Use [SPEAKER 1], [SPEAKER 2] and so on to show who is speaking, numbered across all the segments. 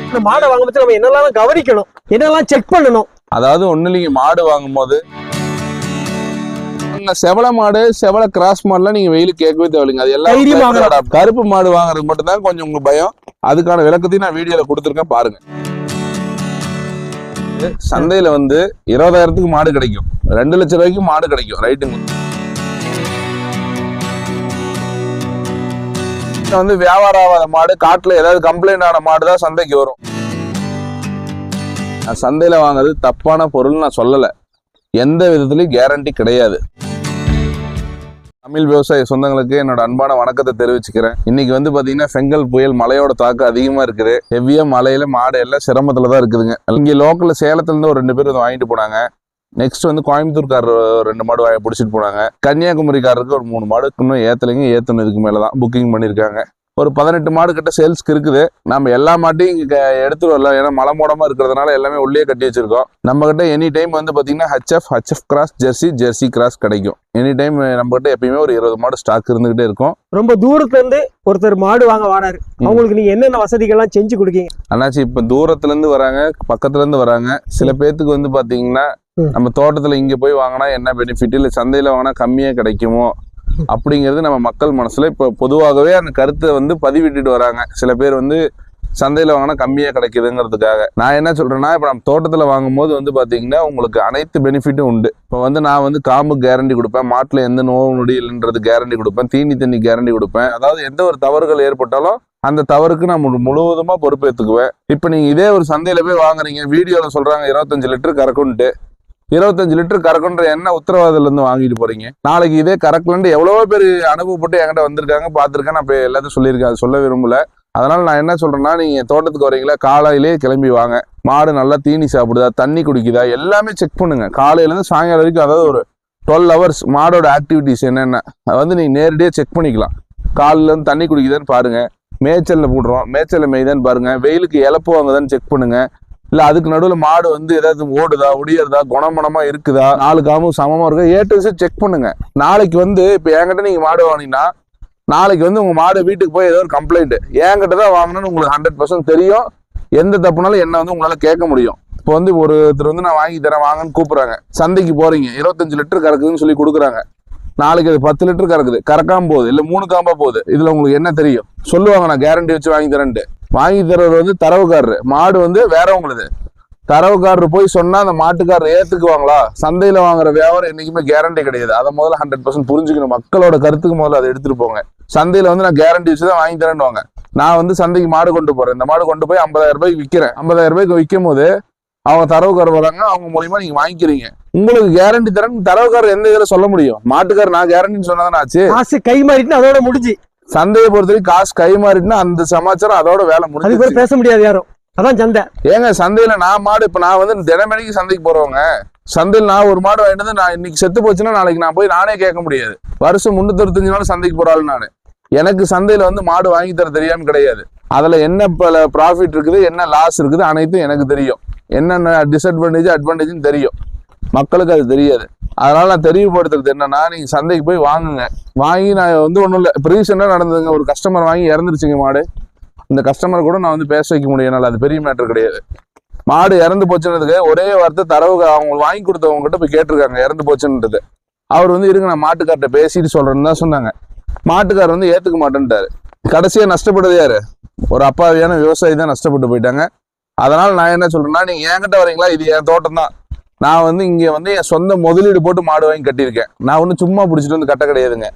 [SPEAKER 1] இந்த மாடை வாங்கும்போது நம்ம என்னெல்லாம் கவனிக்கணும், என்னெல்லாம் செக் பண்ணணும்?
[SPEAKER 2] அதாவது ஒண்ணு இல்லைங்க, மாடு வாங்கும் போது செவல மாடு செவல கிராஸ் மாடுலாம் நீங்க வெயிலுக்கு கேட்கவே தேவையில்லைங்க. அது எல்லாம் கருப்பு மாடு வாங்குறது மட்டும் தான் கொஞ்சம் உங்களுக்கு பயம். அதுக்கான விளக்கத்தையும் நான் வீடியோல கொடுத்துருக்கேன், பாருங்க. சந்தையில வந்து 20,000க்கு மாடு கிடைக்கும், 2 லட்சம் ரூபாய்க்கு மாடு கிடைக்கும், ரைட்டுங்க. வந்து வியாபாரம் ஆகாத மாடு, காட்டுல ஏதாவது கம்ப்ளைண்ட் ஆன மாடு தான் சந்தைக்கு வரும். நான் சந்தையில வாங்குறது தப்பான பொருள் நான் சொல்லல, எந்த விதத்துலயும் கேரண்டி கிடையாது. தமிழ் விவசாய சொந்தங்களுக்கு என்னோட அன்பான வணக்கத்தை தெரிவிச்சுக்கிறேன். இன்னைக்கு வந்து பாத்தீங்கன்னா செங்கல் புயல் மழையோட தாக்கம் அதிகமா இருக்குது. ஹெவியா மழையில மாடு எல்லாம் சிரமத்துலதான் இருக்குதுங்க. இங்க லோக்கல்ல சேலத்துல இருந்து ஒரு 2 பேர் வந்து வாங்கிட்டு போனாங்க. நெக்ஸ்ட் வந்து கோயம்புத்தூர்காரர் 2 மாடு பிடிச்சிட்டு போனாங்க. கன்னியாகுமரிக்காரருக்கு ஒரு 3 மாடு இன்னும் ஏத்தலைங்க, ஏத்தணும் இதுக்கு மேலதான் புக்கிங் பண்ணிருக்காங்க. ஒரு 18 மாடு கிட்ட சேல்ஸ்க்கு இருக்குது. நம்ம எல்லா மாட்டையும் இங்க எடுத்துட்டு வரல, ஏன்னா மலை மூடமா இருக்கிறதுனால எல்லாமே உள்ளே கட்டி வச்சிருக்கோம். நம்ம கிட்ட எனி டைம் வந்து பாத்தீங்கன்னா ஹெச்எஃப் கிராஸ், ஜெர்சி கிராஸ் கிடைக்கும். எனி டைம் நம்ம கிட்ட எப்பயுமே ஒரு 20 மாடு ஸ்டாக் இருந்துகிட்டே இருக்கும்.
[SPEAKER 1] ரொம்ப தூரத்துல இருந்து ஒருத்தர் மாடு வாங்க வராரு, அவங்களுக்கு நீங்க என்னென்ன வசதிகள்லாம் செஞ்சு கொடுக்கீங்க? அண்ணாச்சி,
[SPEAKER 2] இப்ப தூரத்துல இருந்து வராங்க, பக்கத்துல இருந்து வராங்க. சில பேத்துக்கு வந்து பாத்தீங்கன்னா நம்ம தோட்டத்துல இங்க போய் வாங்கினா என்ன பெனிஃபிட், இல்ல சந்தையில வாங்கினா கம்மியா கிடைக்குமோ அப்படிங்கிறது நம்ம மக்கள் மனசுல இப்ப பொதுவாகவே அந்த கருத்தை வந்து பதிவிட்டுட்டு வராங்க. சில பேர் வந்து சந்தையில வாங்கினா கம்மியா கிடைக்குதுங்கிறதுக்காக. நான் என்ன சொல்றேன்னா, இப்ப நம்ம தோட்டத்துல வாங்கும் போது வந்து பாத்தீங்கன்னா உங்களுக்கு அனைத்து பெனிஃபிட்டும் உண்டு. இப்ப வந்து நான் வந்து காம்பு கேரண்டி கொடுப்பேன், மாட்டுல எந்த நோவு நொடி இல்லைன்றது கேரண்டி கொடுப்பேன், தீனி தண்ணி கேரண்டி கொடுப்பேன். அதாவது எந்த ஒரு தவறுகள் ஏற்பட்டாலும் அந்த தவறுக்கு நான் முழுவதுமா பொறுப்பேற்றுக்குவேன். இப்ப நீங்க இதே ஒரு சந்தையில போய் வாங்குறீங்க, வீடியோல சொல்றாங்க 25 லிட்டர் கறக்குன்ட்டு. 25 லிட்டர் கறக்குன்ற என்ன உத்தரவாதத்துல இருந்து வாங்கிட்டு போறீங்க? நாளைக்கு இதே கறக்கலன்ட்டு எவ்வளவோ பேர் அனுபவப்பட்டு என்கிட்ட வந்திருக்காங்க, பார்த்திருக்கேன். நான் இப்ப எல்லாத்தையும் சொல்லியிருக்கேன், அது சொல்ல விரும்பல. அதனால நான் என்ன சொல்றேன்னா, நீங்க தோட்டத்துக்கு வரீங்களா, காலையிலேயே கிளம்பி வாங்க. மாடு நல்லா தீனி சாப்பிடுதா, தண்ணி குடிக்குதா, எல்லாமே செக் பண்ணுங்க. காலையில இருந்து சாயங்காலம் வரைக்கும், அதாவது ஒரு 12 ஹவர்ஸ் மாடோட ஆக்டிவிட்டிஸ் என்னென்ன அதை வந்து நீங்க நேரடியாக செக் பண்ணிக்கலாம். காலையில இருந்து தண்ணி குடிக்குதான்னு பாருங்க, மேய்ச்சல்ல போடுறோம், மேய்ச்சல்ல மேய்தான்னு பாருங்க, வெயிலுக்கு இழப்பு வாங்குதான்னு செக் பண்ணுங்க. இல்ல அதுக்கு நடுவில் மாடு வந்து ஏதாவது ஓடுதா, ஒடியறதா, குணமனமா இருக்குதா, 4 காமும் சமமா இருக்கா, ஏட்டு செக் பண்ணுங்க. நாளைக்கு வந்து இப்ப என்கிட்ட நீங்க மாடு வாங்கினீங்கன்னா, நாளைக்கு வந்து உங்க மாடு வீட்டுக்கு போய் ஏதோ ஒரு கம்ப்ளைண்ட் என்கிட்ட தான் வாங்கணும்னு உங்களுக்கு 100% தெரியும். எந்த தப்புனாலும் என்ன வந்து உங்களால கேட்க முடியும். இப்போ வந்து ஒருத்தர் வந்து நான் வாங்கி தரேன் வாங்கன்னு கூப்பிடுறாங்க, சந்தைக்கு போறீங்க, 25 லிட்டர் கறக்குதுன்னு சொல்லி கொடுக்குறாங்க. நாளைக்கு அது 10 லிட்டர் கறக்குது, கறக்காம போகுது, இல்ல 3 காம்பா போகுது, இதுல உங்களுக்கு என்ன தெரியும்? சொல்லுவாங்க நான் கேரண்டி வச்சு வாங்கி தரேன்ட்டு. வாங்கி தர்றது வந்து தரவுக்காரரு, மாடு வந்து வேறவங்களுது. தரவுக்காரரு போய் சொன்னா அந்த மாட்டுக்காரர் ஏத்துக்குவாங்களா? சந்தையில வாங்குற வியாபாரம் என்னைக்குமே கேரண்டி கிடையாது. அதை முதல்ல 100% புரிஞ்சுக்கணும். மக்களோட கருத்துக்கு முதல்ல அதை எடுத்துட்டு போங்க. சந்தையில வந்து நான் கேரண்டி வச்சுதான் வாங்கி தரேன்னு. நான் வந்து சந்தைக்கு மாடு கொண்டு போறேன், இந்த மாடு கொண்டு போய் 50,000 ரூபாய்க்கு விற்கிறேன். 50,000 ரூபாய்க்கு விற்கும் போது அவங்க தரவுக்காரர் வராங்க, அவங்க மூலியமா நீங்க வாங்கிக்கிறீங்க. உங்களுக்கு கேரண்டி தரேன் தரவுக்காரர் எந்த இதுல சொல்ல முடியும்? மாட்டுக்காரர் நான் கேரண்டின்னு சொன்னதானே ஆச்சு.
[SPEAKER 1] காசு கை மாறிட்டு அதோட முடிஞ்சு.
[SPEAKER 2] சந்தையை பொறுத்தவரைக்கும் காசு கை மாறிட்டுனா அந்த சமாச்சாரம் அதோட வேலை முடிஞ்சு,
[SPEAKER 1] பேச முடியாது யாரும். அதான் சந்தை. ஏங்க
[SPEAKER 2] சந்தையில நான் மாடு, இப்ப நான் வந்து தினமணிக்கு சந்தைக்கு போறவங்க, சந்தையில் நான் ஒரு மாடு வாங்கிட்டு நான் இன்னைக்கு செத்து போச்சுன்னா நாளைக்கு நான் போய் நானே கேட்க முடியாது. வருஷம் 365 நாள் சந்தைக்கு போறாள் நானு. எனக்கு சந்தையில வந்து மாடு வாங்கி தர தெரியாம கிடையாது. அதுல என்ன ப்ராஃபிட் இருக்குது, என்ன லாஸ் இருக்குது, அனைத்தும் எனக்கு தெரியும். என்னென்ன டிஸ்அட்வான்டேஜ் அட்வான்டேஜ்னு தெரியும். மக்களுக்கு அது தெரியாது. அதனால நான் தெரியப்படுத்துறது என்னன்னா, நீங்க சந்தைக்கு போய் வாங்குங்க. வாங்கி நான் வந்து ஒன்றும் இல்லை, இப்போ ரீசெண்டாக நடந்ததுங்க, ஒரு கஸ்டமர் வாங்கி இறந்துருச்சுங்க மாடு. இந்த கஸ்டமர் கூட நான் வந்து பேச வைக்க முடியும், என்னால் அது பெரிய மேட்டர் கிடையாது. மாடு இறந்து போச்சுன்னதுக்கு ஒரே வார்த்தை தரவு அவங்க வாங்கி கொடுத்தவங்க கிட்ட போய் கேட்டிருக்காங்க இறந்து போச்சுன்றது. அவர் வந்து இருங்க நான் மாட்டுக்கார்ட்ட பேசிட்டு சொல்றேன்னு தான் சொன்னாங்க. மாட்டுக்காரர் வந்து ஏத்துக்க மாட்டேன்ட்டாரு. கடைசியா நஷ்டப்படுது யாரு? ஒரு அப்பாவியான விவசாயி தான் நஷ்டப்பட்டு போயிட்டாங்க. அதனால நான் என்ன சொல்றேன்னா, நீங்க என்கிட்ட வரீங்களா, இது என் தோட்டம் தான். நான் வந்து இங்க வந்து என் சொந்த முதலீடு போட்டு மாடு வாங்கி கட்டியிருக்கேன். நான் ஒன்னும் சும்மா பிடிச்சிட்டு வந்து கட்ட கிடையாதுங்க.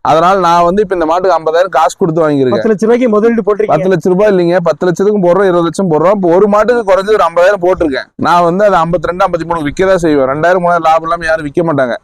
[SPEAKER 2] அதனால நான் வந்து இப்ப இந்த மாட்டுக்கு 50,000 காசு கொடுத்து வாங்கிருக்கேன்.
[SPEAKER 1] 10 லட்ச ரூபாய்க்கு முதலீடு போட்டிருக்கேன்.
[SPEAKER 2] 10 லட்ச ரூபாய் இல்லைங்க, 10 லட்சத்துக்கும் போடுறோம், 20 லட்சம் போடுறோம். இப்போ ஒரு மாட்டுக்கு குறைஞ்சது ஒரு 50,000 போட்டிருக்கேன். நான் வந்து அதை 52, 53 விற்கதான் செய்வேன். 2,000, 3,000 லாபம் இல்லாம யாரும் விற்க மாட்டாங்க.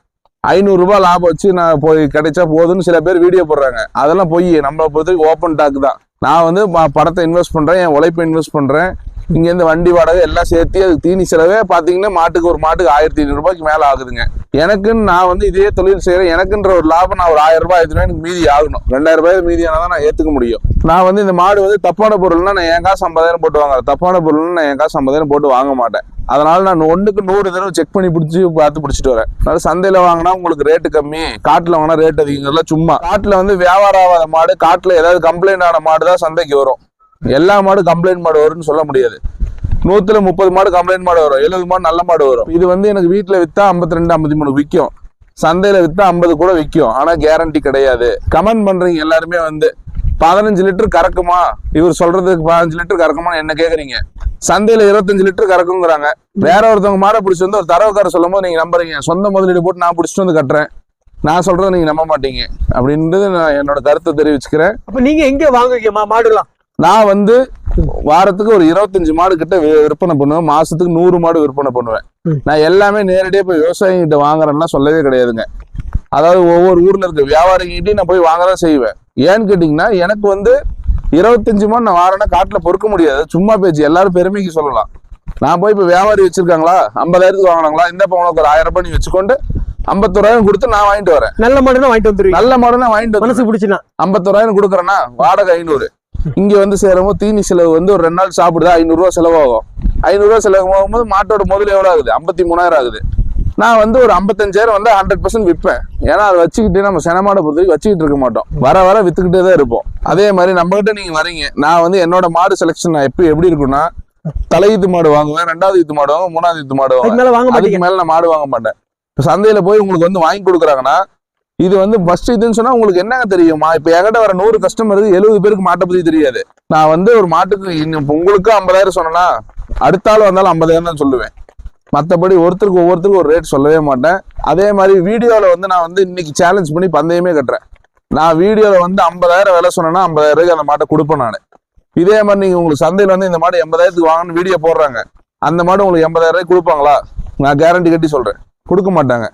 [SPEAKER 2] 500 ரூபாய் லாபம் வச்சு நான் போய் கிடைச்சா போதுன்னு சில பேர் வீடியோ போடுறாங்க. அதெல்லாம் போய் நம்மளை பொறுத்தவரைக்கும் ஓப்பன் டாக் தான். நான் வந்து படத்தை இன்வெஸ்ட் பண்றேன், என் உழைப்பை இன்வெஸ்ட் பண்றேன். இங்கேருந்து வண்டி வாடகை எல்லாம் சேர்த்து அதுக்கு தீனி செலவே பார்த்தீங்கன்னா மாட்டுக்கு ஒரு மாட்டுக்கு 1,500 ரூபாய்க்கு மேலே ஆகுதுங்க. எனக்குன்னு நான் வந்து இதே தொழில் செய்யறேன், எனக்குன்ற ஒரு லாபம் நான் ஒரு 1000 ரூபாய் ஆயிடுச்சுன்னா எனக்கு மீதி ஆகணும். 2,000 ரூபாய் மீதி ஆனாதான் நான் ஏத்துக்க முடியும். நான் வந்து இந்த மாடு வந்து தப்பான பொருள்னா நான் என் காசு 50,000 போட்டு வாங்குறேன், தப்பான பொருள்னா நான் என் காசு 50,000 போட்டு வாங்க மாட்டேன். அதனால நான் 1க்கு 100 தடவை செக் பண்ணி பார்த்து பிடிச்சிட்டு வரேன். அதனால சந்தையில வாங்கினா உங்களுக்கு ரேட்டு கம்மி, காட்டுல வாங்கினா ரேட் அதிகங்கிறதுலாம் சும்மா. காட்டுல வந்து வியாபாரம் ஆகாத மாடு, காட்டுல ஏதாவது கம்ப்ளைண்ட் ஆன மாடு தான் சந்தைக்கு வரும். எல்லா மாடு கம்ப்ளைண்ட் மாடு வரும்னு சொல்ல முடியாது. 130 மாடு கம்ப்ளைண்ட் மாடு வரும், 70 மாடு நல்ல மாடு வரும். இது வந்து எனக்கு வீட்டுல வித்தா 52 53 விற்கும், சந்தையில வித்தா 50 கூட விற்கும். ஆனா கேரண்டி கிடையாது. கமெண்ட் பண்றீங்க எல்லாருமே வந்து 15 லிட்டர் கறக்குமா, இவர் சொல்றதுக்கு 15 லிட்டர் கறக்குமா என்ன கேக்குறீங்க. சந்தையில 25 லிட்டர் கறக்குங்கிறாங்க. வேற ஒருத்தவங்க மாடை பிடிச்சி வந்து ஒரு தரவுக்கார சொல்லும் போது நீங்க நம்புறீங்க. சொந்த முதலீடு போட்டு நான் பிடிச்சிட்டு வந்து கட்டுறேன், நான் சொல்றதை நீங்க நம்ப மாட்டீங்க அப்படின்றது நான் என்னோட கருத்தை தெரிவிச்சுக்கிறேன்.
[SPEAKER 1] அப்ப நீங்க எங்க வாங்குவீங்க மாடுலாம்?
[SPEAKER 2] நான் வந்து வாரத்துக்கு ஒரு 25 மாடு கிட்ட விற்பனை பண்ணுவேன், மாசத்துக்கு 100 மாடு விற்பனை பண்ணுவேன். நான் எல்லாமே நேரடியாக போய் விவசாயிகிட்ட வாங்குறேன்னா சொல்லவே கிடையாதுங்க. அதாவது ஒவ்வொரு ஊர்ல இருக்க வியாபாரிகிட்டையும் நான் போய் வாங்கதான் செய்வேன். ஏன்னு கேட்டீங்கன்னா எனக்கு வந்து 25 மாடு நான் வாரேன்னா காட்டுல பொறுக்க முடியாது, சும்மா பேச்சு, எல்லாரும் பெருமைக்கு சொல்லலாம். நான் போய் இப்ப வியாபாரி வச்சிருக்காங்களா 50,000 வாங்கினாங்களா, இந்த உனக்கு ஒரு 1000 ரூபாய் நீ வச்சுக்கொண்டு 51,000 கொடுத்து நான் வாங்கிட்டு வரேன்.
[SPEAKER 1] நல்ல மாடுனா வாங்கிட்டு வந்துருவீங்க? நல்ல
[SPEAKER 2] மாடுனா வாங்கிட்டு
[SPEAKER 1] மனசு பிடிச்சுனா
[SPEAKER 2] 51,000 கொடுக்குறேன்னா வாடகை 500. இங்க வந்து சேரும்போது தீனி செலவு வந்து ஒரு 2 நாள் சாப்பிடுதா 500 ரூபா செலவாகும். 500 ரூபா செலவு ஆகும்போது மாட்டோட முதல் எவ்வளவு ஆகுது, 53,000 ஆகுது. நான் வந்து ஒரு 55,000 வந்து 100% விற்பேன். ஏன்னா அதை வச்சுக்கிட்டு நம்ம செனமாடை பொறுத்தவரைக்கும் வச்சுக்கிட்டு இருக்க மாட்டோம், வர வர வித்துக்கிட்டே தான் இருப்போம். அதே மாதிரி நம்ம கிட்ட நீங்க வரீங்க, நான் வந்து என்னோட மாடு செலெக்ஷன் நான் எப்படி இருக்குன்னா, தலையீத்து மாடு வாங்குவேன், 2வது ஈத்து மாடு வாங்குவேன், 3வது ஈத்து மாடு வாங்குவேன். அதுக்கு மேல நான் மாடு வாங்க மாட்டேன். சந்தையில போய் உங்களுக்கு வந்து வாங்கி கொடுக்குறாங்கன்னா இது வந்து ஃபர்ஸ்ட் இதுன்னு சொன்னா உங்களுக்கு என்னங்க தெரியுமா. இப்ப என்கிட்ட வர 100 கஸ்டமருக்கு 70 பேருக்கு மாட்டை பத்தி தெரியாது. நான் வந்து ஒரு மாட்டுக்கு உங்களுக்கு 50,000 சொன்னா அடுத்த ஆள் வந்தாலும் 50,000 தான் சொல்லுவேன். மற்றபடி ஒவ்வொருத்தருக்கும் ஒரு ரேட் சொல்லவே மாட்டேன். அதே மாதிரி வீடியோவில் வந்து நான் வந்து இன்னைக்கு சேலஞ்ச் பண்ணி பந்தயமே கட்டுறேன். நான் வீடியோவில் வந்து 50,000 விலை சொன்னேன்னா 50,000 அந்த மாட்டை கொடுப்பேன் நான். இதே மாதிரி நீங்கள் உங்களுக்கு சந்தையில் வந்து இந்த மாடு 80,000 வாங்கன்னு வீடியோ போடுறாங்க, அந்த மாடு உங்களுக்கு 80,000 கொடுப்பாங்களா? நான் கேரண்டி கட்டி சொல்கிறேன், கொடுக்க மாட்டாங்க.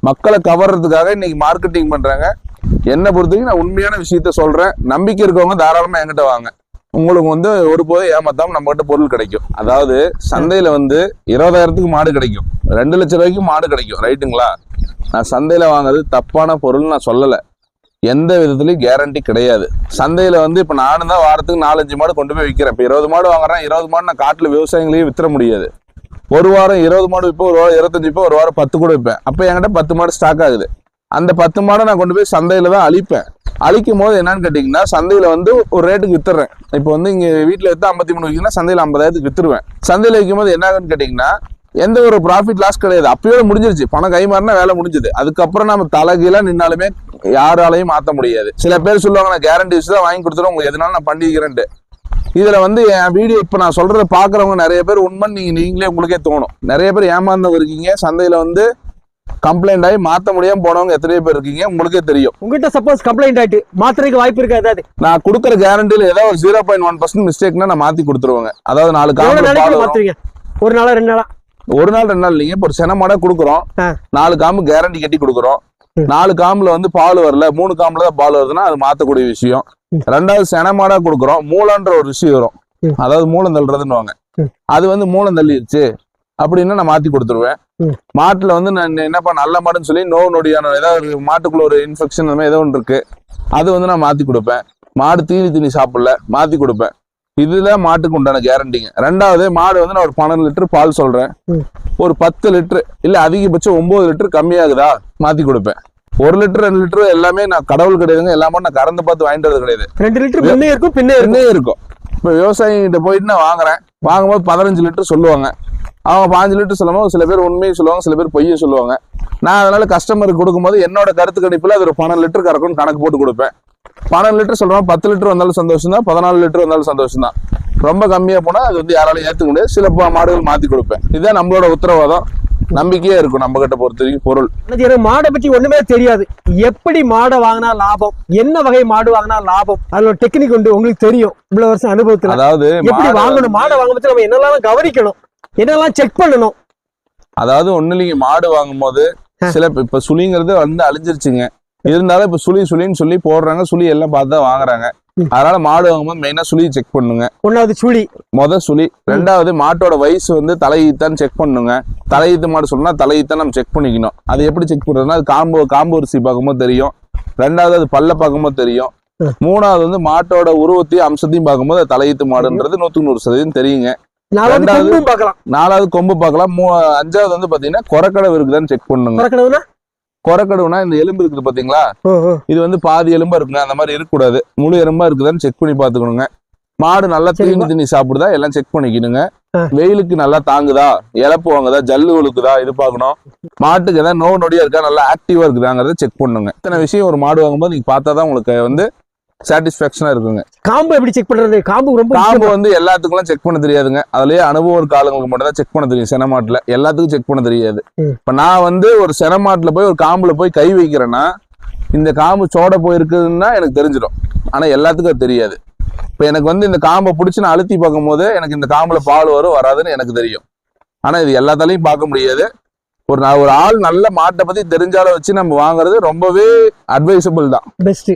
[SPEAKER 2] மக்களை கவர்றதுக்காக இன்னைக்கு மார்க்கெட்டிங் பண்ணுறாங்க. என்னை பொறுத்தவரைக்கும் நான் உண்மையான விஷயத்த சொல்கிறேன். நம்பிக்கை இருக்கவங்க தாராளமாக என்கிட்ட வாங்க, உங்களுக்கு வந்து ஒருபோதும் ஏமாத்தாம நம்ம கிட்ட பொருள் கிடைக்கும். அதாவது சந்தையில வந்து 20,000க்கு மாடு கிடைக்கும், 2 லட்சம் ரூபாய்க்கு மாடு கிடைக்கும், ரைட்டுங்களா? நான் சந்தையில வாங்குறது தப்பான பொருள் நான் சொல்லலை, எந்த விதத்துலயும் கேரண்டி கிடையாது. சந்தையில வந்து இப்ப நானும் தான் வாரத்துக்கு 4-5 மாடு கொண்டு போய் விற்கிறேன். இப்ப 20 மாடு வாங்குறேன், 20 மாடு நான் காட்டுல விவசாயிகளையும் வித்துற முடியாது. ஒரு வாரம் 20 மாடு விற்பேன், ஒரு வாரம் 25 விற்பேன், ஒரு வாரம் 10 கூட விற்பேன். அப்ப என்கிட்ட 10 மாடு ஸ்டாக் ஆகுது. அந்த 10 மாடை நான் கொண்டு போய் சந்தையில தான் அழிப்பேன். அழிக்கும் போது என்னன்னு கேட்டீங்கன்னா, சந்தையில வந்து ஒரு ரேட்டுக்கு வித்துறேன். இப்போ வந்து இங்க வீட்டுல வித்தா 53 விற்கிங்கன்னா சந்தையில 50,000க்கு வித்துருவேன். சந்தையில விற்கும் போது என்ன ஆகுன்னு கேட்டீங்கன்னா, எந்த ஒரு ப்ராஃபிட் லாஸ் கிடையாது. அப்பயோட முடிஞ்சிருச்சு, பணம் கை மாறினா வேலை முடிஞ்சது. அதுக்கப்புறம் நம்ம தலைகீழா நின்னாலுமே யாராலையும் மாற்ற முடியாது. சில பேர் சொல்லுவாங்க நான் கேரண்டி வச்சு தான் வாங்கி கொடுத்துருவோம், உங்களுக்கு எதனால நான் பண்ணிக்கிறேன்ட்டு. இதுல வந்து என் வீடியோ இப்ப நான் சொல்றதை பாக்குறவங்க நிறைய பேர் உண்மைன்னு நீங்களே உங்களுக்கே தோணும். நிறைய பேர் ஏமாந்தவங்க இருக்கீங்க, சந்தையில வந்து கம்ப்ளைண்ட் ஆகி மாத்த முடியாம போனவங்க எத்தனை பேர் இருக்கீங்க உங்களுக்கே தெரியும்.
[SPEAKER 1] உங்ககிட்ட சப்போஸ் கம்ப்ளைண்ட் ஆயிட்டு மாத்திரைக்கு வாய்ப்பு இருக்கா? ஏதாவது
[SPEAKER 2] நான் கொடுக்குற கேரண்டில ஏதாவது ஒரு 0.1% மிஸ்டேக்னா நான் மாத்தி கொடுத்துருவாங்க. அதாவது 4 காம்பு
[SPEAKER 1] மாத்துறீங்க, ஒரு நாளா 2 நாளா?
[SPEAKER 2] ஒரு நாள் 2 நாள் இல்லைங்க. இப்போ ஒரு சென மாடை கொடுக்குறோம், 4 காம்பு கேரண்டி கட்டி கொடுக்குறோம். 4 காம்புல வந்து பால் வரல, 3 காம்புல தான் பால் வருதுன்னா அது மாத்தக்கூடிய விஷயம். 2வது சென மாடா கொடுக்குறோம், மூலன்ற ஒரு விஷயம் வரும், அதாவது மூலம் தள்ளுறதுன்னு அது வந்து மூலம் தள்ளிடுச்சு அப்படின்னா நான் மாத்தி கொடுத்துருவேன். மாட்டுல வந்து நான் என்னப்பா நல்ல மாடுன்னு சொல்லி நோடியான ஏதாவது மாட்டுக்குள்ள ஒரு இன்ஃபெக்ஷன் அந்த மாதிரி ஏதோ ஒன்று இருக்கு, அது வந்து நான் மாத்தி கொடுப்பேன். மாடு தீனி சாப்பிடல மாத்தி கொடுப்பேன். இதுல மாட்டுக்கு உண்டான கேரண்டிங்க. 2வது மாடு வந்து நான் ஒரு 12 லிட்டர் பால் சொல்றேன், ஒரு 10 லிட்டர் இல்ல அதிகபட்சம் 9 லிட்டர் கம்மியாகுதா மாத்தி கொடுப்பேன். 1 லிட்டர் 2 லிட்டர் எல்லாமே நான் கடவுள் கிடையாதுங்க, எல்லாமே நான் கறந்து பார்த்து வாங்கிட்டு வரது கிடையாது.
[SPEAKER 1] 2 லிட்டர் பின்னே இருக்கும், பின்னே இருக்கும்.
[SPEAKER 2] இப்ப விவசாயிகிட்ட போயிட்டு நான் வாங்குறேன், வாங்கும்போது 15 லிட்டர் சொல்லுவாங்க. அவங்க 5 லிட்டர் சொல்லும்போது சில பேர் உண்மையை சொல்லுவாங்க, சில பேர் பொய்யை சொல்லுவாங்க. நான் அதனால கஸ்டமருக்கு கொடுக்கும்போது என்னோட கருத்து கணிப்புல அது ஒரு 12 லிட்டர் கறக்கும்னு கணக்கு போட்டு கொடுப்பேன். 12 லிட்டர் சொல்றோம், 10 லிட்டர் வந்தாலும் சந்தோஷம் தான், 14 லிட்டர் வந்தாலும் சந்தோஷம் தான். ரொம்ப கம்மியா போனா அது வந்து யாராலையும் ஏத்துக்க முடியாது. சில மாடுகள் மாத்தி கொடுப்பேன். இதுதான் நம்மளோட உத்தரவாதம், நம்பிக்கையா இருக்கும் நம்ம கிட்ட பொறுத்த வரைக்கும் பொருள்.
[SPEAKER 1] எனக்கு மாடை பத்தி ஒண்ணுமே தெரியாது, எப்படி மாடை வாங்கினா லாபம், என்ன வகை மாடு வாங்கினா லாபம், அதோட டெக்னிக் உண்டு உங்களுக்கு தெரியும் இவ்வளவு வருஷம் அனுபவத்துல.
[SPEAKER 2] அதாவது
[SPEAKER 1] எப்படி வாங்கணும், மாடை வாங்கும்போது நம்ம என்னெல்லாம் கவனிக்கணும், என்னெல்லாம் செக் பண்ணணும்.
[SPEAKER 2] அதாவது ஒண்ணு இல்லைங்க, மாடு வாங்கும் போது சில இப்ப சுழிங்கிறது வந்து அழிஞ்சிருச்சுங்க, இருந்தாலும் இப்ப சுழின்னு சொல்லி போடுறாங்க, சுழி எல்லாம் பார்த்து தான் வாங்குறாங்க. அதனால மாடு வாங்கும்போது மெயினா சுழி செக் பண்ணுங்க.
[SPEAKER 1] 1வது சுழி,
[SPEAKER 2] சுழி. 2வது மாட்டோட வயசு வந்து தலையீத்தான் செக் பண்ணுங்க. தலையீத்து மாடு சொன்னா தலையீத்தான் நம்ம செக் பண்ணிக்கணும். அது எப்படி செக் பண்றதுன்னா, அது காம்பு அரிசி பார்க்கும்போது தெரியும். 2வது அது பல்ல பார்க்கும்போது தெரியும். 3வது வந்து மாட்டோட உருவத்தையும் அம்சத்தையும் பார்க்கும்போது அது தலையீத்து மாடுன்றது 100% தெரியுங்க. 4வது கொம்பு பார்க்கலாம். 5வது வந்து பாத்தீங்கன்னா கொரக்கடவு இருக்குதான்னு செக் பண்ணுங்க. கொரக்கடவுனா இந்த எலும்பு இருக்குது பாத்தீங்களா, இது வந்து பாதி எலும்பா இருக்குங்க, அந்த மாதிரி இருக்கக்கூடாது. முழு எலும்பா இருக்குதான்னு செக் பண்ணி பாத்துக்கணுங்க. மாடு நல்லா
[SPEAKER 1] சரிம்மா.
[SPEAKER 2] தீனி சாப்பிடுதா எல்லாம் செக் பண்ணிக்கணுங்க.
[SPEAKER 1] ஆ.
[SPEAKER 2] வெயிலுக்கு நல்லா தாங்குதா, இழப்பு வாங்குதா, ஜல்லு ஒழுக்குதா, இது பார்க்கணும். மாட்டுக்கு ஏதாவது நோவு நொடியா இருக்கா, நல்லா ஆக்டிவா இருக்குதாங்கிறத செக் பண்ணுங்க. இத்தனை விஷயம் ஒரு மாடு வாங்கும்போது நீங்க பார்த்தாதான் உங்களுக்கு வந்து சாட்டிஸ்பாக்சனா இருக்குங்க.
[SPEAKER 1] காம்பு எப்படி செக் பண்றது? காம்பு ரொம்ப
[SPEAKER 2] காம்பு வந்து எல்லாத்துக்கும் செக் பண்ண தெரியாதுங்க. அதுலயே அனுபவம் இருக்க ஆளுங்களுக்கு மட்டும் தான் செக் பண்ண தெரியும். சென மாட்டுல எல்லாத்துக்கும் செக் பண்ண தெரியாது. இப்ப நான் வந்து ஒரு சென மாட்டுல போய் ஒரு காம்புல போய் கை வைக்கிறேன்னா இந்த காம்பு சோட போயிருக்குதுன்னா எனக்கு தெரிஞ்சிடும். ஆனா எல்லாத்துக்கும் அது தெரியாது. இப்ப எனக்கு வந்து இந்த காம்பை பிடிச்சி நான் அழுத்தி பார்க்கும் போது எனக்கு இந்த காம்புல பால் வரும் வராதுன்னு எனக்கு தெரியும். ஆனா இது எல்லாத்தாலையும் பார்க்க முடியாது. ஒரு ஆள் நல்ல மாட்டை பத்தி தெரிஞ்சாலும் வச்சு நம்ம வாங்குறது ரொம்பவே அட்வைசபிள் தான்.
[SPEAKER 1] பெஸ்ட்.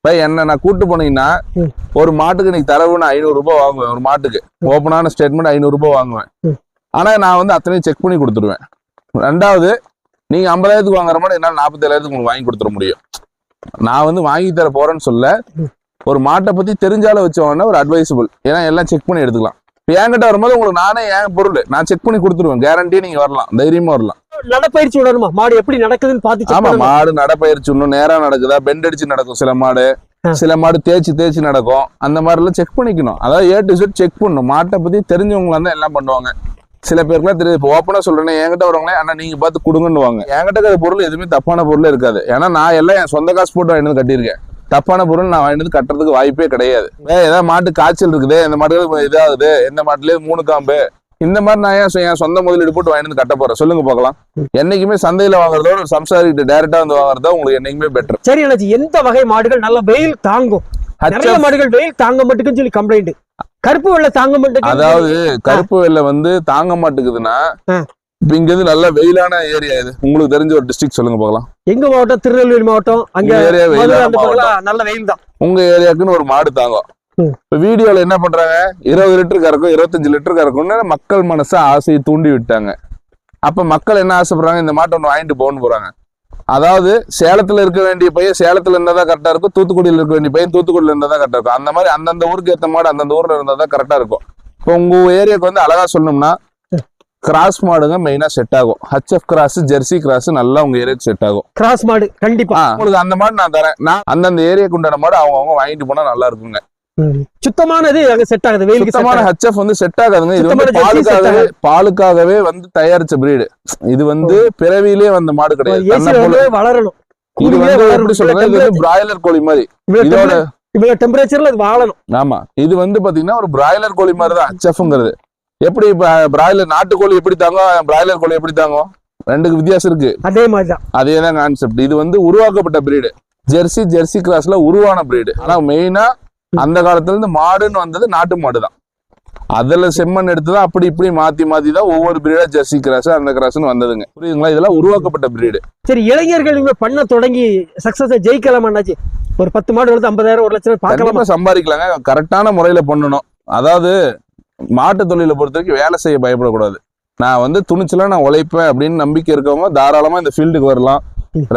[SPEAKER 2] இப்ப என்ன நான் கூட்டு போனீங்கன்னா ஒரு மாட்டுக்கு நீங்க தரவு நான் 500 ரூபாய் வாங்குவேன். ஒரு மாட்டுக்கு ஓப்பனான ஸ்டேட்மெண்ட் 500 ரூபாய் வாங்குவேன். ஆனா நான் வந்து அத்தனையும் செக் பண்ணி கொடுத்துருவேன். ரெண்டாவது, நீங்க 50,000 வாங்குற மாதிரி என்னால 47,000 உங்களுக்கு வாங்கி கொடுத்துட முடியும். நான் வந்து வாங்கி தர போறேன்னு சொல்ல, ஒரு மாட்டை பத்தி தெரிஞ்சாலும் வச்சோன்னா ஒரு அட்வைசபிள். ஏன்னா எல்லாம் செக் பண்ணி எடுத்துக்கலாம். இப்போ என்கிட்ட வரும்போது உங்களுக்கு நானே என் பொருள் நான் செக் பண்ணி கொடுத்துருவேன். கேரண்டி நீங்க வரலாம், தைரியமா வரலாம்.
[SPEAKER 1] நடப்பயிற்சி விடணுமா? மாடு எப்படி நடக்குதுன்னு பார்த்து
[SPEAKER 2] ஆமா, மாடு நடப்பயிற்சி இன்னும் நேரா நடக்குதா, பெண்ட் அடிச்சு நடக்கும் சில மாடு, சில மாடு தேய்ச்சி நடக்கும். அந்த மாதிரி எல்லாம் செக் பண்ணிக்கணும். அதாவது A to Z செக் பண்ணணும். மாட்டை பத்தி தெரிஞ்சவங்களா தான் எல்லாம் பண்ணுவாங்க. சில பேருக்குலாம் தெரியாது. இப்போ ஓப்பனா சொல்றேன், என்கிட்ட வரவங்களே ஆனா நீங்க பார்த்து கொடுங்கன்னு வாங்க. என்கிட்ட இருக்கிற பொருள் எதுவுமே தப்பான பொருள் இருக்காது. ஏன்னா நான் எல்லாம் என் சொந்த காசு போட்டு வாங்கிட்டு கட்டியிருக்கேன். தப்பான பொருள் நான் வாங்கிட்டு கட்டுறதுக்கு வாய்ப்பே கிடையாது. ஏதாவது மாட்டு காய்ச்சல் இருக்குது, இந்த மாட்டுக்கு இதாகுது, இந்த மாட்டுலயே 3 காம்பு, இந்த மாதிரி நான் என் சொந்த முதலீடு போட்டு வாங்கிட்டு கட்ட போறேன். சொல்லுங்க பார்க்கலாம். என்னைக்குமே சந்தையில வாங்குறதோட ஒரு சம்சாரிக்கிட்ட டைரக்டா வந்து வாங்குறதா உங்களுக்கு என்னைக்குமே பெட்டர்.
[SPEAKER 1] சரி அண்ணாச்சி, எந்த வகை மாடுகள் நல்ல வெயில் தாங்கும்? நிறைய மாடுகள் வெயில் தாங்க மாட்டுக்குன்னு சொல்லி கம்ப்ளைண்ட். கருப்பு வெள்ளை தாங்க மாட்டேங்குது.
[SPEAKER 2] அதாவது கருப்பு வெள்ளை வந்து தாங்க மாட்டேங்குதுன்னா இப்ப இங்க இருந்து நல்ல வெயிலான ஏரியா இது. உங்களுக்கு தெரிஞ்ச ஒரு டிஸ்ட்ரிக்ட் சொல்லுங்க பார்க்கலாம்.
[SPEAKER 1] எங்க மாவட்டம்? திருநெல்வேலி மாவட்டம். அங்க
[SPEAKER 2] ஏரியா
[SPEAKER 1] நல்ல வெயில் தான்.
[SPEAKER 2] உங்க ஏரியாக்குன்னு ஒரு மாடு தாங்கும். இப்ப வீடியோல என்ன பண்றாங்க, 20 லிட்டர் கறக்கும், 25 லிட்டர் கறக்கும்னு மக்கள் மனசை ஆசையை தூண்டி விட்டாங்க. அப்ப மக்கள் என்ன ஆசைப்படுறாங்க, இந்த மாட்டை ஒன்று வாங்கிட்டு போகணும்னு போறாங்க. அதாவது சேலத்துல இருக்க வேண்டிய பையன் சேலத்துல இருந்தா தான் கரெக்டா இருக்கும், தூத்துக்குடியில இருக்க வேண்டிய பையன் தூத்துக்குடியில இருந்தா தான் கரெக்டா இருக்கும். அந்த மாதிரி அந்தந்த ஊருக்கு ஏற்ற மாடு அந்தந்த ஊர்ல இருந்தா தான் கரெக்டா இருக்கும். இப்போ உங்க ஏரியாவுக்கு வந்து அழகா சொல்லணும்னா கிராஸ் மாடுங்க மெயினா செட் ஆகும். HF கிராஸ், ஜெர்சி கிராஸ் நல்லா உங்க ஏரியாவுக்கு செட் ஆகும்.
[SPEAKER 1] கிராஸ் மாடு கண்டிப்பா
[SPEAKER 2] உங்களுக்கு அந்த மாடு நான் தரேன். நான் அந்தந்த ஏரியாவுக்கு உண்டான மாடு அவங்க வாங்கிட்டு போனா நல்லா இருக்குங்க.
[SPEAKER 1] சுத்தமானது அங்க செட் ஆகுது. வெயிலுக்கு
[SPEAKER 2] சுத்தமான HF வந்து செட் ஆகாதுங்க. இது வந்து பாலுக்காகவே வந்து தயாரிச்ச பிரீடு. இது வந்து பிறவியிலே வந்த மாடு கிடையாது.
[SPEAKER 1] வளரணும்.
[SPEAKER 2] இது வந்து எப்படி சொல்றது, இது வந்து பிராய்லர் கோழி மாதிரி. இதோட
[SPEAKER 1] இவ்வளவு டெம்பரேச்சர்ல இது வாழணும்.
[SPEAKER 2] ஆமா, இது வந்து பாத்தீங்கன்னா ஒரு பிராய்லர் கோழி மாதிரி தான் HFங்கிறது. எப்படி பிராய்லர் நாட்டுக்கோழி எப்படி தாங்கும், பிராய்லர் கோழி எப்படி தாங்கும், ரெண்டுக்கு வித்தியாசம் இருக்கு.
[SPEAKER 1] அதே மாதிரிதான்,
[SPEAKER 2] அதேதான் கான்செப்ட். இது வந்து உருவாக்கப்பட்ட பிரீடு. ஜெர்சி கிராஸ்ல உருவான பிரீடு. ஆனா மெயினா அந்த காலத்துல இருந்து மாடுன்னு வந்தது நாட்டு மாடு தான். அதுல செம்மண் எடுத்துதான் அப்படி இப்படி மாத்தி தான் ஒவ்வொரு பிரீடா ஜெர்சி கிராஸ் அந்த கிராஸ்ன்னு வந்ததுங்க. புரியுதுங்களா? இதெல்லாம் உருவாக்கப்பட்ட பிரீடு.
[SPEAKER 1] சரி, இளைஞர்கள் பண்ண தொடங்கி சக்சஸ் ஜெயிக்கலாம். ஒரு 10 மாடு வளர்த்து 50,000 1 லட்சம் பார்க்கலாமா?
[SPEAKER 2] சம்பாதிக்கலாங்க. கரெக்டான முறையில பண்ணணும். அதாவது மாட்டு தொழிலை பொறுத்த வரைக்கும் வேலை செய்ய பயப்படக்கூடாது. நான் வந்து துணிச்சலா நான் உழைப்பேன் அப்படின்னு நம்பிக்கை இருக்கவங்க தாராளமா இந்த ஃபீல்டுக்கு வரலாம்.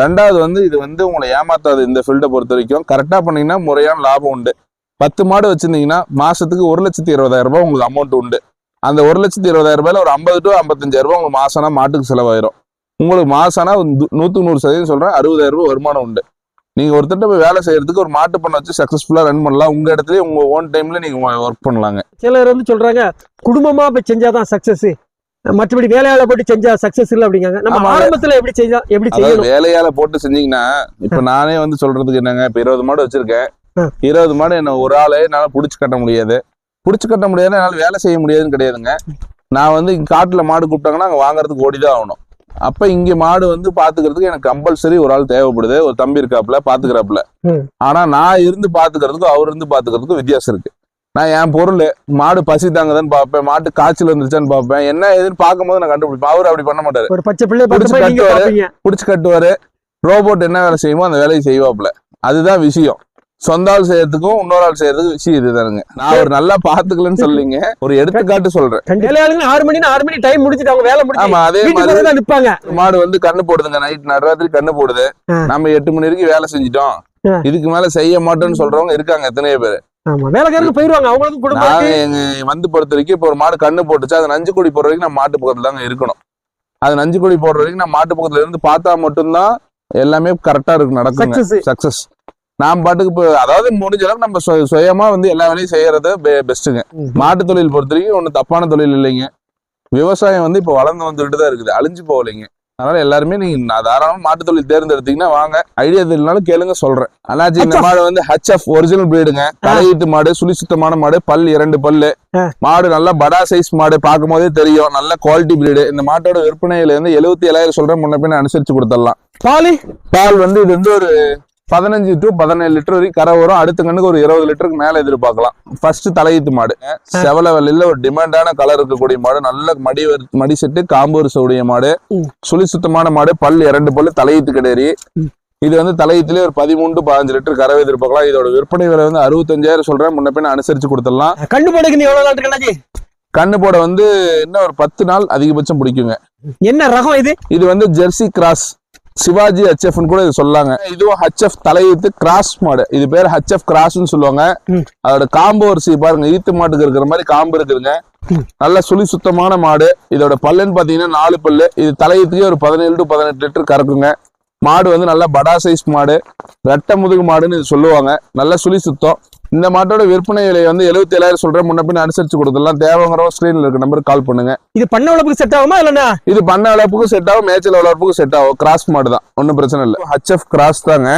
[SPEAKER 2] ரெண்டாவது வந்து இது வந்து உங்களை ஏமாத்தாது. இந்த ஃபீல்டை பொறுத்த வரைக்கும் கரெக்டா பண்ணீங்கன்னா முறையான லாபம் உண்டு. 10 மாடு வச்சிருந்தீங்கன்னா மாசத்துக்கு 1,20,000 ரூபாய் உங்களுக்கு அமௌண்ட் உண்டு. அந்த 1,20,000 ரூபாயில ஒரு 50 to 55,000 ரூபாய் உங்களுக்கு மாசம்னா மாட்டுக்கு செலவாயிரும். உங்களுக்கு மாசம்னா 100% சொல்றேன் 60,000 ரூபாய் வருமானம் உண்டு. நீங்க ஒருத்தட்ட போய் வேலை செய்யறதுக்கு ஒரு மாட்டு பண்ண வச்சு சக்சஸ்ஃபுல்லா ரன் பண்ணலாம். உங்க இடத்துல உங்க ஓன் டைம்ல நீங்க ஒர்க் பண்ணலாங்க.
[SPEAKER 1] சிலர் வந்து சொல்றாங்க குடும்பமா போய் செஞ்சாதான் சக்சஸ், மற்றபடி வேலையால போட்டு செஞ்சா சக்சஸ் இல்ல அப்படிங்காங்க. நம்ம ஆரம்பத்துல எப்படி செய்யணும்?
[SPEAKER 2] வேலையால போட்டு செஞ்சீங்கன்னா இப்ப நானே வந்து சொல்றதுக்கு என்னங்க, இப்ப 20 மாடு வச்சிருக்கேன். 20 மாடு என்ன ஒரு ஆளே என்னால புடிச்சு கட்ட முடியாது. என்னால வேலை செய்ய முடியாதுன்னு கிடையாதுங்க. நான் வந்து காட்டுல மாடு கூப்பிட்டாங்கன்னா அங்க வாங்குறதுக்கு ஓடிதான் ஆகணும். அப்ப இங்க மாடு வந்து பாத்துக்கிறதுக்கு எனக்கு கம்பல்சரி ஒரு ஆள் தேவைப்படுது. ஒரு தம்பி இருக்காப்புல பாத்துக்கிறாப்புல. ஆனா நான் இருந்து பாத்துக்கிறதுக்கும் அவர் இருந்து பாத்துக்கிறதுக்கும் வித்தியாசம் இருக்கு. நான் என் பொருள் மாடு பசி தாங்கதான்னு பாப்பேன், மாட்டு காய்ச்சல் வந்துருச்சான்னு பாப்பேன், என்ன ஏதுன்னு பார்க்கும்போது நான் கண்டுபிடிப்பேன். அவரு அப்படி பண்ண மாட்டாரு.
[SPEAKER 1] ஒரு பச்சை பிள்ளை
[SPEAKER 2] புடிச்சு கட்டுவாரு. ரோபோட் என்ன வேலை செய்யுமோ அந்த வேலையை செய்வாப்புல. அதுதான் விஷயம். சொந்த ஆள் செய்யறதுக்கும் இன்னொரு ஆள் செய்யறதுக்கும் விஷயம் இதுதானுங்க. நான் ஒரு நல்லா பாத்துக்கலன்னு சொல்லிங்க, ஒரு எடுத்துக்காட்டு சொல்றேன்.
[SPEAKER 1] 6 மணி டைம் முடிச்சுட்டு அவங்க வேலை முடிச்சு.
[SPEAKER 2] ஆமா, அதே மாதிரி
[SPEAKER 1] நிப்பாங்க.
[SPEAKER 2] மாடு வந்து கண்ணு போடுதுங்க, நைட் நடுராத்திரி கண்ணு போடுது. நம்ம 8 மணி வரைக்கும் வேலை செஞ்சிட்டோம், இதுக்கு மேல செய்ய மாட்டோம்னு சொல்றவங்க இருக்காங்க எத்தனையோ பேரு. வந்து பொறுத்த வரைக்கும் இப்ப ஒரு மாடு கண்ணு போட்டுச்சு, அது நஞ்சு கொடி போடுற வரைக்கும் நம்ம மாட்டு பக்கத்துல தாங்க இருக்கணும். அது நஞ்சு கொடி போடுற வரைக்கும் நம்ம மாட்டு பக்கத்துல இருந்து பார்த்தா மட்டும்தான் எல்லாமே கரெக்டா இருக்கு, நடக்கும் சக்சஸ். நாம் பாட்டுக்கு இப்போ அதாவது முடிஞ்ச அளவுக்கு நம்ம சுயமா வந்து எல்லா வேலையும் செய்யறது பெஸ்ட்டுங்க. மாட்டு தொழில் பொறுத்த வரைக்கும் ஒன்றும் தப்பான தொழில் இல்லைங்க. விவசாயம் வந்து இப்போ வளர்ந்து வந்துட்டு தான் இருக்குது, அழிஞ்சு போகலைங்க. அதனால எல்லாருமே நீங்க தாராளமா மாட்டு தொழில் தேர்ந்தெடுத்தீங்கன்னா வாங்க, ஐடியா தெரியலனாலும் கேளுங்க சொல்றேன். அண்ணாச்சி இந்த மாடு வந்து HF ஒரிஜினல் பிரீடுங்க, தலையீட்டு மாடு, சுழி சுத்தமான மாடு, பல் 2 பல்லு மாடு, நல்லா படா சைஸ் மாடு, பார்க்கும் போதே தெரியும் நல்ல குவாலிட்டி பிரீடு. இந்த மாட்டோட விற்பனையில வந்து 77,000 சொல்றேன், முன்ன பின்ன அனுசரிச்சு கொடுத்துடலாம். பால் வந்து இது வந்து ஒரு 15 to 17 லிட்டர் வரைக்கும் கரை வரும். அடுத்த கண்ணுக்கு ஒரு 20 லிட்டருக்கு மேல எதிர்பார்க்கலாம். ஃபர்ஸ்ட் தலையீத்து மாடு, செவல வெள்ளையில ஒரு டிமாண்டான கலர் இருக்கக்கூடிய மாடு, நல்ல மடி செட்டு காம்பூரிச உடைய மாடு, சுழி சுத்தமான மாடு, பல் 2 பல்லு, தலையீத்து கிடையாது. இது வந்து தலையீத்துலயே ஒரு 13 to 15 லிட்டர் கறவை எதிர்பார்க்கலாம். இதோட விற்பனை விலை வந்து 65,000 சொல்றேன், முன்ன பின்ன அனுசரிச்சு கொடுத்துடலாம்.
[SPEAKER 1] கண்ணு போடுக்கு நீ எவ்வளவு நாள் இருக்கு?
[SPEAKER 2] கண்ணு போட வந்து இன்னும் ஒரு 10 நாள் அதிகபட்சம் பிடிக்குங்க.
[SPEAKER 1] என்ன ரகம் இது? இது
[SPEAKER 2] வந்து ஜெர்சி கிராஸ், சிவாஜி HF கூட இது சொல்லாங்க. இதுவும் HF தலையீத்து கிராஸ் மாடு, இது பேர் HF கிராஸ்ன்னு சொல்லுவாங்க. அதோட காம்பு வரிசை பாருங்க, ஈத்து மாட்டுக்கு இருக்கிற மாதிரி காம்பு இருக்குதுங்க. நல்ல சுழி சுத்தமான மாடு. இதோட பல்லுன்னு பாத்தீங்கன்னா 4 பல்லு. இது தலையீத்துக்கே ஒரு 17 to 18 லிட்டர் கறக்குங்க. மாடு வந்து நல்ல படா சைஸ் மாடு, ரெட்டை முதுகு மாடுன்னு இது சொல்லுவாங்க. நல்ல சுழி சுத்தம். இந்த மாட்டோட விற்பனை விலை வந்து 77,000 சொல்றேன், முன்ன பின்ன அனுசரிச்சு கொடுத்துடலாம். தேவைங்கிற ஸ்கிரீன்ல இருக்க நம்பருக்கு கால் பண்ணுங்க. இது பண்ண வளர்ப்புக்கு செட் ஆகுமா இல்லன்னா? இது பண்ண வளர்ப்புக்கு செட் ஆகும், மேய்ச்சல் வளர்ப்புக்கு செட் ஆகும். கிராஸ் மாடு தான், ஒன்னும் பிரச்சனை இல்லை. HF கிராஸ் தாங்க.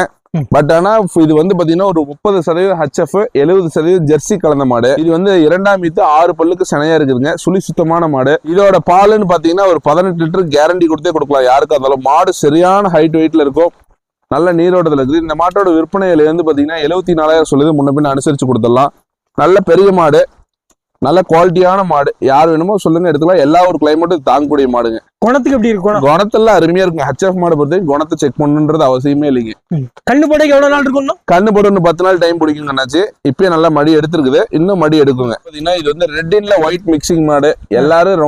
[SPEAKER 2] பட் ஆனா இது வந்து பாத்தீங்கன்னா ஒரு 30% HF, 70% ஜெர்சி கலந்த மாடு. இது வந்து 2ஆம் ஈத்து 6 பல்லுக்கு சனையா இருக்குதுங்க. சுழி சுத்தமான மாடு. இதோட பாலுன்னு பாத்தீங்கன்னா ஒரு 18 லிட்டர் கேரண்டி கொடுத்தே கொடுக்கலாம் யாருக்கா இருந்தாலும். மாடு சரியான ஹைட் வெயிட்ல இருக்கும், நல்ல நீரோட்டத்துல இருக்குது. இந்த மாட்டோட விற்பனை விலை வந்து பாத்தீங்கன்னா 74,000 சொல்லுது, முன்ன பின்ன அனுசரிச்சு கொடுத்துடலாம். நல்ல பெரிய மாடு, நல்ல குவாலிட்டியான மாடு. யார் வேணுமோ சொல்லுங்க, எடுத்துக்கலாம். எல்லா ஒரு கிளைமேட்டும் தாங்கக்கூடிய மாடுங்க. குணத்துக்கு எப்படி இருக்கும்? குணத்தெல்லாம் அருமையா இருக்குங்க. HF மாடு பொறுத்து குணத்தை செக் பண்ணுன்றது அவசியமே இல்லைங்க.
[SPEAKER 1] கண்ணு போட எவ்வளவு நாள் இருக்கும்? கண்ணு
[SPEAKER 2] போட இன்னும் 10 நாள் டைம் பிடிக்கும் அண்ணாச்சி. இப்பயே நல்லா மடி எடுத்துருக்குது, இன்னும் மடி எடுக்குங்க. பாத்தீங்கன்னா இது வந்து ரெட் இன்ல ஒயிட் மிக்சிங் மாடு. எல்லாரும்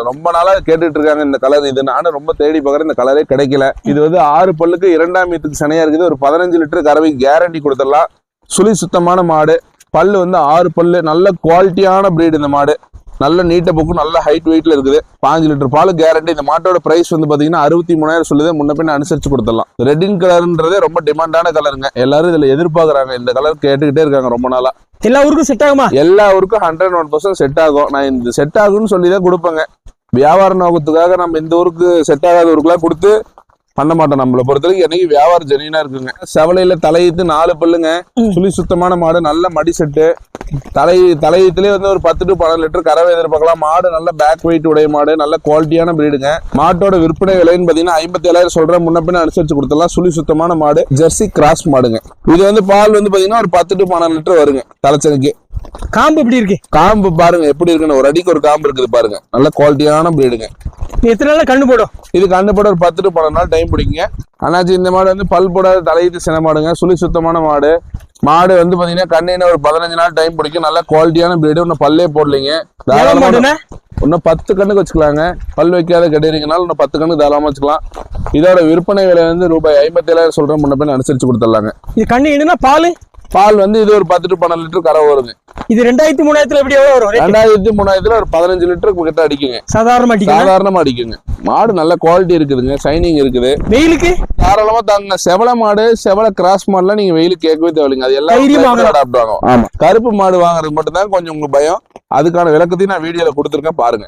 [SPEAKER 2] ரொம்ப நாளா கேட்டுட்டு இருக்காங்க இந்த கலர். இது நானும் ரொம்ப தேடி பாக்குறேன், இந்த கலரே கிடைக்கல. இது வந்து 6 பல்லுக்கு 2ஆம் ஈத்துக்கு சனையா இருக்குது. ஒரு 15 லிட்டர் கறவை கேரண்டி கொடுத்துடலாம். சுழி சுத்தமான மாடு, பல்லு வந்து 6 பல்லு, நல்ல குவாலிட்டியான பிரீடு. இந்த மாடு நல்ல நீட்ட போக்கு, நல்ல ஹைட் வெயிட்ல இருக்குது. 5 லிட்டர் பால் கேரண்டி. இந்த மாட்டோட பிரைஸ் வந்து பாத்தீங்கன்னா 63,000 சொல்லுது, முன்ன பின்ன அனுசரிச்சு கொடுத்துடலாம். ரெட் இன் கலர்ன்றதே ரொம்ப டிமாண்டான கலருங்க. எல்லாரும் இதுல எதிர்பார்க்கறாங்க, இந்த கலர் கேட்டுக்கிட்டே இருக்காங்க ரொம்ப நாளா.
[SPEAKER 1] எல்லா ஊருக்கும் செட் ஆகுமா? எல்லா
[SPEAKER 2] ஊருக்கும் 101% செட் ஆகும். நான் இந்த செட் ஆகும்னு சொல்லிதான் கொடுப்பேங்க. வியாபார நோக்கத்துக்காக நம்ம இந்த ஊருக்கு செட் ஆகாத ஊருக்குலாம் கொடுத்து பண்ண மாட்டோம். நம்மளை பொறுத்தவரைக்கும் என்னைக்கு வியாபாரம் ஜெனினா இருக்குங்க. செவலையில தலையீத்து 4 பல்லுங்க, சுழி சுத்தமான மாடு, நல்ல மடி செட்டு. தலையீத்துலயே வந்து ஒரு 10 to 12 லிட்டர் கறவை எதிர்பார்க்கலாம். மாடு நல்ல பேக் வெயிட் உடைய மாடு, நல்ல குவாலிட்டியான பிரீடுங்க. மாட்டோட விற்பனை விலைன்னு பாத்தீங்கன்னா 57,000 சொல்றேன், முன்ன பின்ன அனுசரிச்சு கொடுத்துடலாம். சுழி சுத்தமான மாடு, ஜெர்சி கிராஸ் மாடுங்க. இது வந்து பால் வந்து பாத்தீங்கன்னா ஒரு 10 to 12 லிட்டர் வருங்க தலைச்சனுக்கு.
[SPEAKER 1] காம்பு எப்படி இருக்கு? காம்பு
[SPEAKER 2] பாருங்க எப்படி இருக்குன்னு, ஒரு அடிக்கு ஒரு காம்பு இருக்குது பாருங்க. நல்ல குவாலிட்டியான பிரீடுங்க.
[SPEAKER 1] எத்தனை நாள் கண்ணு போடும்?
[SPEAKER 2] இது கண்ணு போட ஒரு 10 to 12 நாள் டைம் பிடிக்குங்க. அண்ணாச்சி இந்த மாடு வந்து பல் போடாத தலையீத்து சின மாடுங்க, சுழி சுத்தமான மாடு. மாடு வந்து பாத்தீங்கன்னா கண்ணின ஒரு 15 நாள் டைம் பிடிக்கும். நல்ல குவாலிட்டியான பிரீடு. இன்னும் பல்லே போடலைங்க. இன்னும் 10 கண்ணுக்கு வச்சுக்கலாங்க. பல் வைக்காத கிடைக்கிறீங்கனால இன்னும் 10 கண்ணுக்கு தாராளமா வச்சுக்கலாம். இதோட விற்பனை விலை வந்து ரூபாய் 57,000 சொல்றேன், முன்ன பின்ன அனுசரிச்சு கொடுத்துடலாங்க.
[SPEAKER 1] இது கண்ணு என்னன்னா
[SPEAKER 2] பால் வந்து இது ஒரு 10 to 12 லிட்டர் கரை வருது.
[SPEAKER 1] இது 2000-3000 எப்படி எவ்வளவு வரும்?
[SPEAKER 2] 2000-3000 ஒரு 15 லிட்டருக்கு கிட்ட அடிக்குங்க. சாதாரணமா அடிக்குங்க. மாடு நல்ல குவாலிட்டி இருக்குதுங்க, சைனிங் இருக்குது.
[SPEAKER 1] வெயிலுக்கு
[SPEAKER 2] தாராளமா தாங்க. செவல மாடு, செவல கிராஸ் மாடுலாம் நீங்க வெயிலுக்கு கேட்கவே தேவையில்லைங்க. அது எல்லாம் அடாப்ட் ஆகும். ஆமா, கருப்பு மாடு வாங்குறது மட்டும் தான் கொஞ்சம் உங்களுக்கு பயம். அதுக்கான விளக்கத்தையும் நான் வீடியோல கொடுத்துருக்கேன், பாருங்க.